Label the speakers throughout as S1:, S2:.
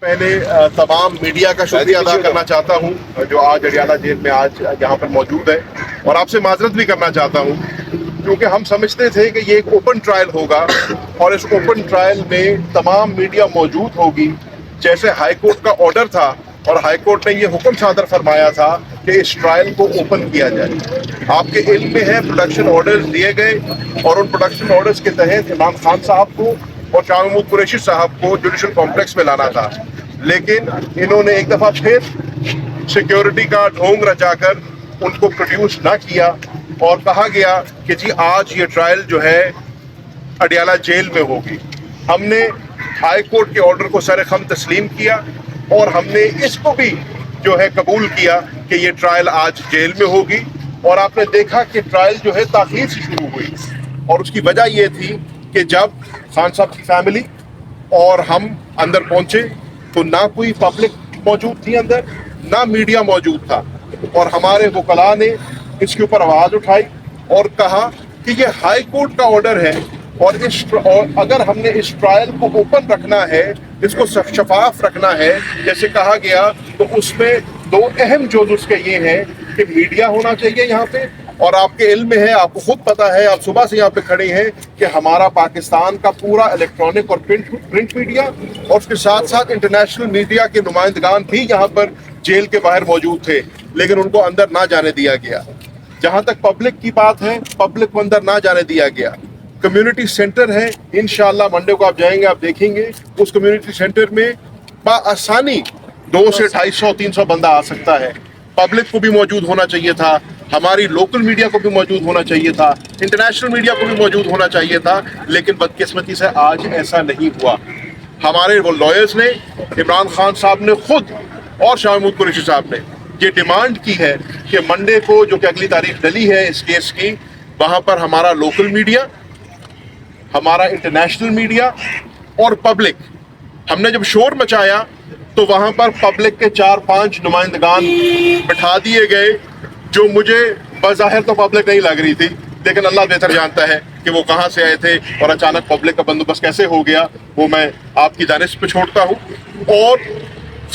S1: पहले तमाम मीडिया का शुक्रिया अदा करना चाहता हूं जो आज अडियाला जेल में आज यहाँ पर मौजूद है, और आपसे माजरत भी करना चाहता हूं क्योंकि हम समझते थे कि ये एक ओपन ट्रायल होगा और इस ओपन ट्रायल में तमाम मीडिया मौजूद होगी। जैसे हाई कोर्ट का ऑर्डर था और हाई कोर्ट ने ये हुक्म सादर फरमाया था कि इस ट्रायल को ओपन किया जाए। आपके इल्म में है प्रोडक्शन ऑर्डर्स दिए गए और उन प्रोडक्शन ऑर्डर्स के तहत इमरान खान साहब को और शाह महमूद कुरैशी साहब को जुडिशल कॉम्प्लेक्स में लाना था, लेकिन इन्होंने एक दफ़ा फिर सिक्योरिटी का ढोंग रचाकर उनको प्रोड्यूस ना किया और कहा गया कि जी आज ये ट्रायल जो है अडियाला जेल में होगी। हमने हाई कोर्ट के ऑर्डर को सरेखम तस्लीम किया और हमने इसको भी जो है कबूल किया कि ये ट्रायल आज जेल में होगी। और आपने देखा कि ट्रायल जो है ताख़ीर से शुरू हुई और उसकी वजह ये थी कि जब खान साहब की फैमिली और हम अंदर पहुंचे तो ना कोई पब्लिक मौजूद थी अंदर, ना मीडिया मौजूद था, और हमारे वकला ने इसके ऊपर आवाज़ उठाई और कहा कि ये हाई कोर्ट का ऑर्डर है और अगर हमने इस ट्रायल को ओपन रखना है, इसको शफाफ रखना है जैसे कहा गया, तो उसमें दो अहम जोज उसके ये हैं कि मीडिया होना चाहिए यहाँ पे। और आपके इल्म में है, आपको खुद पता है, आप सुबह से यहाँ पे खड़े हैं कि हमारा पाकिस्तान का पूरा इलेक्ट्रॉनिक और प्रिंट मीडिया और उसके साथ साथ इंटरनेशनल मीडिया के नुमाइंदगान भी यहाँ पर जेल के बाहर मौजूद थे, लेकिन उनको अंदर ना जाने दिया गया। जहाँ तक पब्लिक की बात है, पब्लिक को अंदर ना जाने दिया गया। कम्युनिटी सेंटर है, इंशाल्लाह मंडे को आप जाएंगे, आप देखेंगे उस कम्युनिटी सेंटर में बआसानी 200 से 250 300 बंदा आ सकता है। पब्लिक को भी मौजूद होना चाहिए था, हमारी लोकल मीडिया को भी मौजूद होना चाहिए था, इंटरनेशनल मीडिया को भी मौजूद होना चाहिए था, लेकिन बदकिस्मती से आज ऐसा नहीं हुआ। हमारे वो लॉयर्स ने, इमरान खान साहब ने खुद और शाह महमूद कुरैशी साहब ने ये डिमांड की है कि मंडे को जो कि अगली तारीख डली है इस केस की, वहाँ पर हमारा लोकल मीडिया, हमारा इंटरनेशनल मीडिया और पब्लिक, हमने जब शोर मचाया तो वहाँ पर पब्लिक के 4-5 नुमाइंदगान बिठा दिए गए, जो मुझे बज़ाहिर तो पब्लिक नहीं लग रही थी, लेकिन अल्लाह बेहतर जानता है कि वो कहाँ से आए थे और अचानक पब्लिक का बंदोबस्त कैसे हो गया, वो मैं आपकी जानिब पे छोड़ता हूँ। और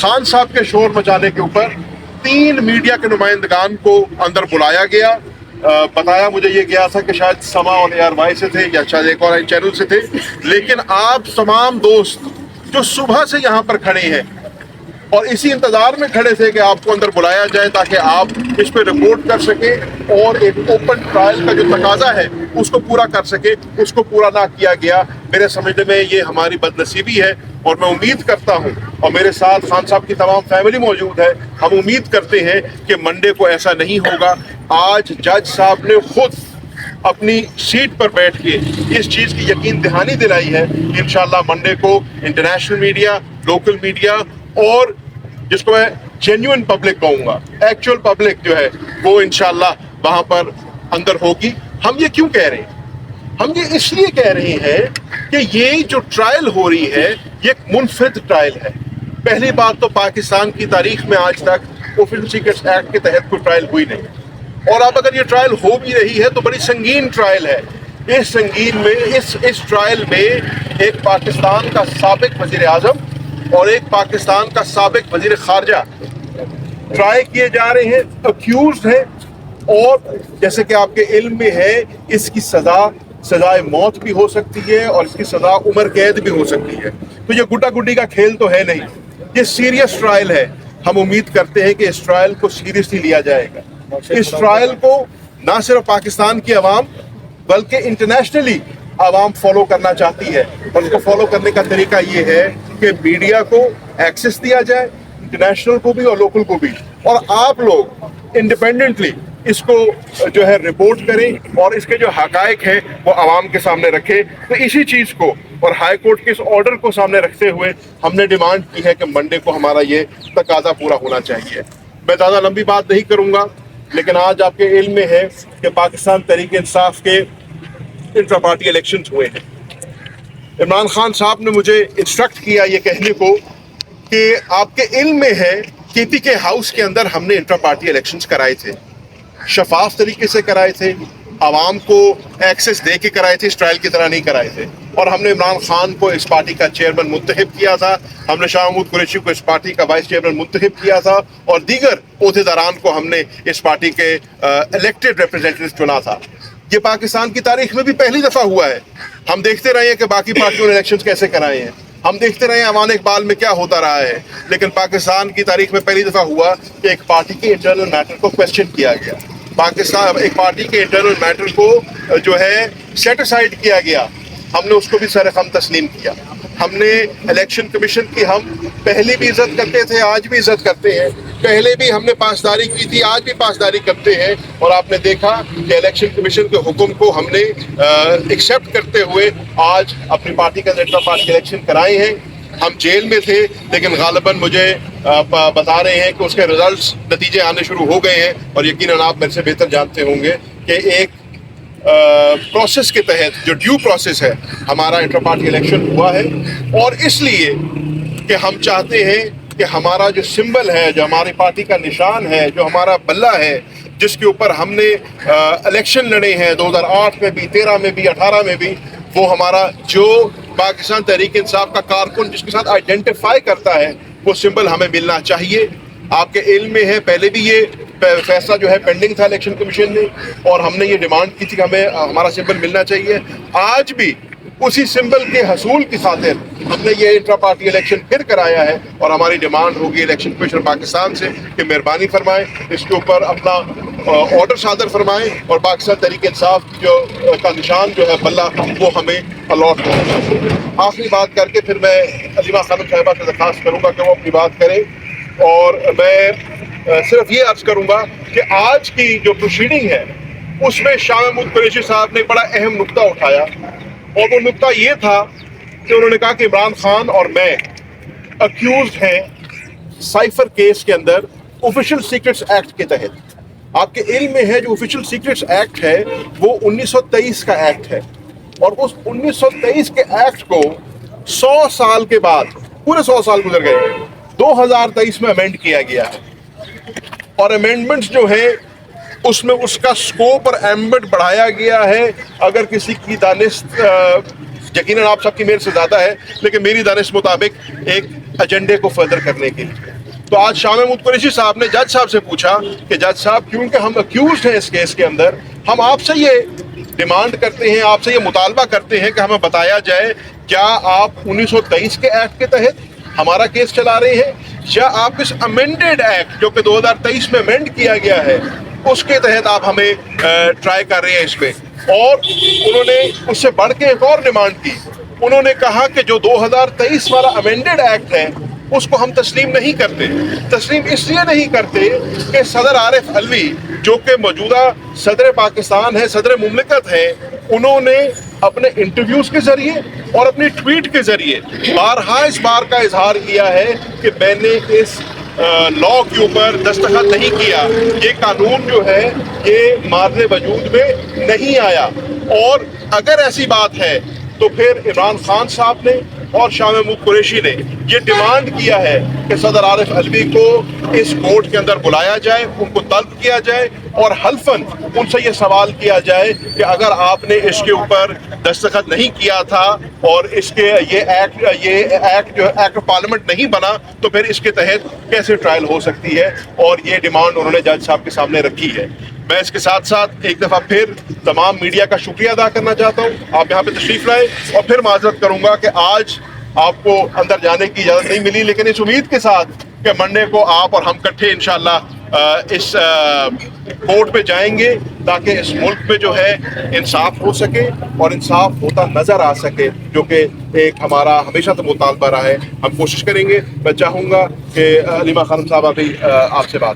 S1: खान साहब के शोर मचाने के ऊपर 3 मीडिया के नुमाइंदगान को अंदर बुलाया गया। बताया मुझे ये गया था कि शायद समा और ARY से थे या शायद एक और चैनल से थे, लेकिन आप तमाम दोस्त जो सुबह से यहाँ पर खड़े हैं और इसी इंतजार में खड़े थे कि आपको अंदर बुलाया जाए ताकि आप इस पर रिपोर्ट कर सके और एक ओपन ट्रायल का जो तकाजा है उसको पूरा कर सके, उसको पूरा ना किया गया। मेरे समझने में ये हमारी बदनसीबी है और मैं उम्मीद करता हूँ, और मेरे साथ खान साहब की तमाम फैमिली मौजूद है, हम उम्मीद करते हैं कि मंडे को ऐसा नहीं होगा। आज जज साहब ने खुद अपनी सीट पर बैठ के इस चीज़ की यकीन दहानी दिलाई है कि इंशाल्लाह मंडे को इंटरनेशनल मीडिया, लोकल मीडिया और जिसको मैं जेन्युइन पब्लिक कहूँगा, एक्चुअल पब्लिक जो है वो इंशाल्लाह वहाँ पर अंदर होगी। हम ये क्यों कह रहे हैं? हम ये इसलिए कह रहे हैं कि ये जो ट्रायल हो रही है ये एक मुनफरिद ट्रायल है। पहली बात तो पाकिस्तान की तारीख में आज तक ऑफिशियल सीक्रेट्स एक्ट के तहत कोई ट्रायल हुई नहीं, और अब अगर ये ट्रायल हो भी रही है तो बड़ी संगीन ट्रायल है। इस संगीन में इस ट्रायल में एक पाकिस्तान का साबिक वजीर आजम और एक पाकिस्तान का साबिक वजीर खारजा ट्राई किए जा रहे हैं, अक्यूज्ड हैं, और जैसे कि आपके इल्म में है इसकी सजाए मौत भी हो सकती है और इसकी सजा उम्र कैद भी हो सकती है। तो ये गुड्डा गुड्डी का खेल तो है नहीं, ये सीरियस ट्रायल है। हम उम्मीद करते हैं कि इस ट्रायल को सीरियसली लिया जाएगा। इस ट्रायल को ना सिर्फ पाकिस्तान की आवाम बल्कि इंटरनेशनली आवाम फॉलो करना चाहती है, और उसको फॉलो करने का तरीका ये है कि मीडिया को एक्सेस दिया जाए, इंटरनेशनल को भी और लोकल को भी, और आप लोग इंडिपेंडेंटली इसको जो है रिपोर्ट करें और इसके जो हकायक हैं वो आवाम के सामने रखें। तो इसी चीज़ को और हाई कोर्ट के इस ऑर्डर को सामने रखते हुए हमने डिमांड की है कि मंडे को हमारा ये तकाजा पूरा होना चाहिए। मैं ज़्यादा लंबी बात नहीं करूँगा, लेकिन आज आपके इल्म में है कि पाकिस्तान तहरीक इंसाफ के इंट्रा पार्टी इलेक्शन हुए हैं। इमरान खान साहब ने मुझे इंस्ट्रक्ट किया ये कहने को कि आपके इल्म में है कि PK हाउस के अंदर हमने इंट्रा पार्टी इलेक्शंस कराए थे, शफाफ तरीके से कराए थे, आवाम को एक्सेस दे के कराए थे, इस ट्रायल की तरह नहीं कराए थे। اور ہم نے عمران خان کو اس پارٹی کا چیئرمین منتخب کیا تھا، ہم نے شاہ محمود قریشی کو اس پارٹی کا وائس چیئرمین منتخب کیا تھا، اور دیگر عہدیداران کو ہم نے اس پارٹی کے الیکٹڈ ریپرزینٹیو چنا تھا۔ یہ پاکستان کی تاریخ میں بھی پہلی دفعہ ہوا ہے۔ ہم دیکھتے رہے ہیں کہ باقی پارٹیوں نے الیکشنز کیسے کرائے ہیں، ہم دیکھتے رہے ہیں امان اقبال میں کیا ہوتا رہا ہے، لیکن پاکستان کی تاریخ میں پہلی دفعہ ہوا کہ ایک پارٹی کے انٹرنل میٹر کو کویسچن کیا گیا، پاکستان ایک پارٹی کے انٹرنل میٹر کو جو ہے سیٹ اسائڈ کیا گیا، ہم نے اس کو بھی سر خم تسلیم کیا۔ ہم نے الیکشن کمیشن کی ہم پہلے بھی عزت کرتے تھے، آج بھی عزت کرتے ہیں، پہلے بھی ہم نے پاسداری کی تھی، آج بھی پاسداری کرتے ہیں، اور آپ نے دیکھا کہ الیکشن کمیشن کے حکم کو ہم نے ایکسیپٹ کرتے ہوئے آج اپنی پارٹی کا انٹر پارٹی الیکشن کرائے ہیں۔ ہم جیل میں تھے، لیکن غالباً مجھے بتا رہے ہیں کہ اس کے ریزلٹس نتیجے آنے شروع ہو گئے ہیں، اور یقیناً آپ میرے سے بہتر جانتے ہوں گے کہ ایک پروسیس کے تحت جو ڈیو پروسیس ہے ہمارا انٹر پارٹی الیکشن ہوا ہے، اور اس لیے کہ ہم چاہتے ہیں کہ ہمارا جو سمبل ہے، جو ہماری پارٹی کا نشان ہے، جو ہمارا بلہ ہے، جس کے اوپر ہم نے الیکشن لڑے ہیں 2008 میں بھی، 13 میں بھی، 18 میں بھی، وہ ہمارا جو پاکستان تحریک انصاف کا کارکن جس کے ساتھ آئیڈینٹیفائی کرتا ہے، وہ سمبل ہمیں ملنا چاہیے۔ آپ کے علم میں ہے پہلے بھی یہ فیصلہ جو ہے پینڈنگ تھا الیکشن کمیشن نے، اور ہم نے یہ ڈیمانڈ کی تھی کہ ہمیں ہمارا سمبل ملنا چاہیے۔ آج بھی اسی سمبل کے حصول کی خاطر ہم نے یہ انٹرا پارٹی الیکشن پھر کرایا ہے، اور ہماری ڈیمانڈ ہوگی الیکشن کمیشن پاکستان سے کہ مہربانی فرمائیں اس کے اوپر اپنا آرڈر صادر فرمائیں، اور پاکستان تحریک انصاف جو کا نشان جو ہے بلہ وہ ہمیں الاٹ ہو۔ آخری بات کر کے پھر میں علیمہ خانم صاحبہ سے درخواست کروں گا کہ وہ اپنی بات کریں، اور میں صرف یہ عرض کروں گا کہ آج کی جو پروسیڈنگ ہے اس میں شاہ محمود قریشی صاحب نے بڑا اہم نقطہ اٹھایا، اور وہ نقطہ یہ تھا کہ انہوں نے کہا کہ عمران خان اور میں اکیوزڈ ہیں سائفر کیس کے اندر آفیشیل سیکرٹس ایکٹ کے تحت۔ آپ کے علم میں ہے جو آفیشیل سیکرٹس ایکٹ ہے وہ 1923 کا ایکٹ ہے، اور اس 1923 کے ایکٹ کو 100 سال کے بعد، پورے 100 سال گزر گئے، 2023 میں امینڈ کیا گیا ہے، اور امینڈمنٹس جو ہیں اس میں اس کا سکوپ اور ایمبٹ بڑھایا گیا ہے۔ اگر کسی کی دانست، یقیناً آپ سب کی میرے سے زیادہ ہے، لیکن میری دانست مطابق ایک ایجنڈے کو فردر کرنے کے لیے، تو آج شاہ محمود قریشی صاحب نے جج صاحب سے پوچھا کہ جج صاحب کیونکہ ہم اکیوزڈ ہیں اس کیس کے اندر، ہم آپ سے یہ ڈیمانڈ کرتے ہیں، آپ سے یہ مطالبہ کرتے ہیں کہ ہمیں بتایا جائے کیا آپ 1923 کے ایکٹ کے تحت ہمارا کیس چلا رہے ہیں، یا آپ اس امینڈیڈ ایکٹ جو کہ 2023 میں امینڈ کیا گیا ہے اس کے تحت آپ ہمیں ٹرائی کر رہے ہیں اس میں۔ اور انہوں نے اس سے بڑھ کے ایک اور ڈیمانڈ کی، انہوں نے کہا کہ جو 2023 والا امینڈیڈ ایکٹ ہے اس کو ہم تسلیم نہیں کرتے۔ تسلیم اس لیے نہیں کرتے کہ صدر عارف علوی جو کہ موجودہ صدر پاکستان ہے، صدر مملکت ہے، انہوں نے اپنے انٹرویوز کے ذریعے اور اپنی ٹویٹ کے ذریعے بارہا اس بار کا اظہار کیا ہے کہ میں نے اس لاء کے اوپر دستخط نہیں کیا، یہ قانون جو ہے یہ مارنے وجود میں نہیں آیا۔ اور اگر ایسی بات ہے تو پھر عمران خان صاحب نے اور شاہ محمود قریشی نے یہ ڈیمانڈ کیا ہے کہ صدر عارف علوی کو اس کورٹ کے اندر بلایا جائے، ان کو طلب کیا جائے، اور حلفاً ان سے یہ سوال کیا جائے کہ اگر آپ نے اس کے اوپر دستخط نہیں کیا تھا اور اس کے یہ ایکٹ جو ایکٹ آف پارلیمنٹ نہیں بنا تو پھر اس کے تحت کیسے ٹرائل ہو سکتی ہے، اور یہ ڈیمانڈ انہوں نے جج صاحب کے سامنے رکھی ہے۔ میں اس کے ساتھ ساتھ ایک دفعہ پھر تمام میڈیا کا شکریہ ادا کرنا چاہتا ہوں، آپ یہاں پہ تشریف لائے، اور پھر معذرت کروں گا کہ آج آپ کو اندر جانے کی اجازت نہیں ملی، لیکن اس امید کے ساتھ کہ منڈے کو آپ اور ہم کٹھے انشاءاللہ اس کورٹ پہ جائیں گے تاکہ اس ملک میں جو ہے انصاف ہو سکے اور انصاف ہوتا نظر آ سکے، جو کہ ایک ہمارا ہمیشہ سے مطالبہ رہا ہے۔ ہم کوشش کریں گے، میں چاہوں گا کہ علیمہ خانم صاحبہ بھی آپ سے بات